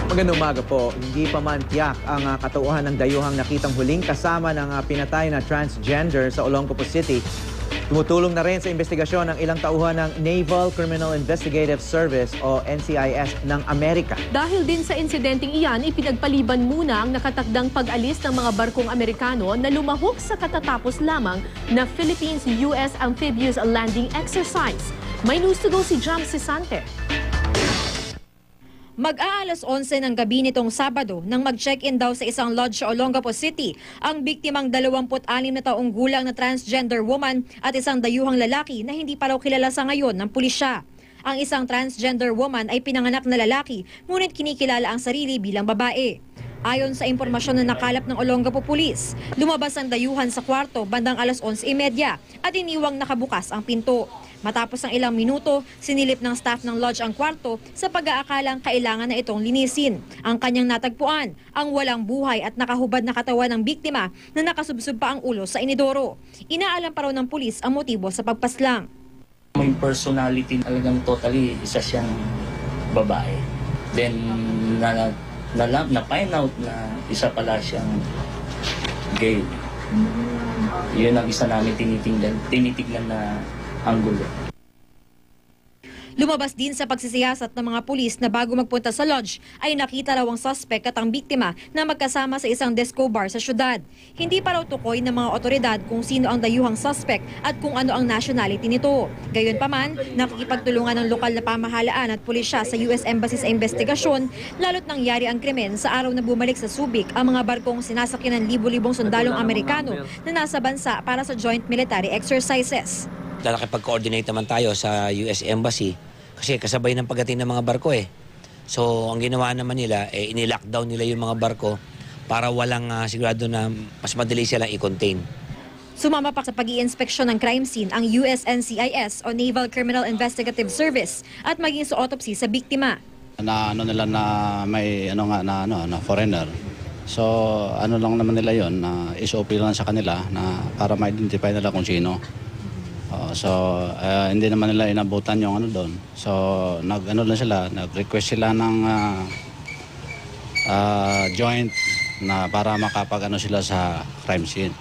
Magandang umaga po. Hindi pa man tiyak ang katauhan ng dayuhang nakitang huling kasama ng pinatay na transgender sa Olongapo City. Tumutulong na rin sa investigasyon ng ilang tauhan ng Naval Criminal Investigative Service o NCIS ng Amerika. Dahil din sa insidenteng iyan, ipinagpaliban muna ang nakatakdang pag-alis ng mga barkong Amerikano na lumahok sa katatapos lamang na Philippines-US Amphibious Landing Exercise. May news to go si Jam Sisante. Mag-aalas 11 ng gabi nitong Sabado nang mag-check-in daw sa isang lodge sa Olongapo City ang biktimang 26 na taong gulang na transgender woman at isang dayuhang lalaki na hindi pa raw kilala sa ngayon ng pulisya. Ang isang transgender woman ay pinanganak na lalaki ngunit kinikilala ang sarili bilang babae. Ayon sa impormasyon na nakalap ng Olongapo Police, lumabas ang dayuhan sa kwarto bandang alas 11:30 at iniwang nakabukas ang pinto. Matapos ang ilang minuto, sinilip ng staff ng lodge ang kwarto sa pag-aakalang kailangan na itong linisin. Ang kanyang natagpuan, ang walang buhay at nakahubad na katawan ng biktima na nakasubsob pa ang ulo sa inidoro. Inaalam pa raw ng pulis ang motibo sa pagpaslang. May personality, talagang totally isa siyang babae. Then na-find out na isa pala siyang gay. Yun ang isa namin tinitignan na anggulo. Lumabas din sa pagsisiyasat ng mga pulis na bago magpunta sa lodge ay nakita raw ang suspect at ang biktima na magkasama sa isang disco bar sa syudad. Hindi pa raw tukoy ng mga otoridad kung sino ang dayuhang suspect at kung ano ang nationality nito. Gayunpaman, nakikipagtulungan ng lokal na pamahalaan at pulisya sa US Embassy sa investigasyon, lalo't nangyari ang krimen sa araw na bumalik sa Subic ang mga barkong sinasakyan ng libo-libong sundalong Amerikano na nasa bansa para sa joint military exercises. Nakipag-coordinate naman tayo sa US Embassy kasi kasabay ng pagdating ng mga barko eh. So ang ginawa naman nila, ini-lockdown nila yung mga barko para walang sigurado na mas madali silang i-contain. Sumama pa sa pag-iinspeksyon ng crime scene ang US NCIS o Naval Criminal Investigative Service at maging sa autopsy sa biktima. Nila na may na foreigner. So lang naman nila yon na SOP lang sa kanila na para ma-identify nila kung sino. Hindi naman nila inabutan yung doon. So nag-request sila ng joint na para makapag sila sa crime scene.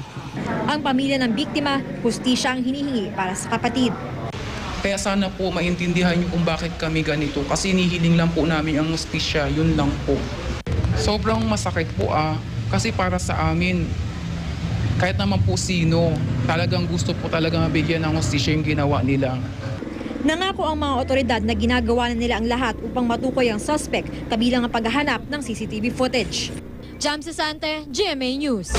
Ang pamilya ng biktima, hustisya ang hinihingi para sa kapatid. Kaya sana po maintindihan niyo kung bakit kami ganito. Kasi hinihiling lang po namin ang hustisya, yun lang po. Sobrang masakit po kasi para sa amin, kahit naman po sino, talagang gusto po talaga mabigyan ng hustisya yung ginawa nila. Nangako ang mga otoridad na ginagawa na nila ang lahat upang matukoy ang suspect, kabilang ang paghahanap ng CCTV footage. Jam Sisante, GMA News.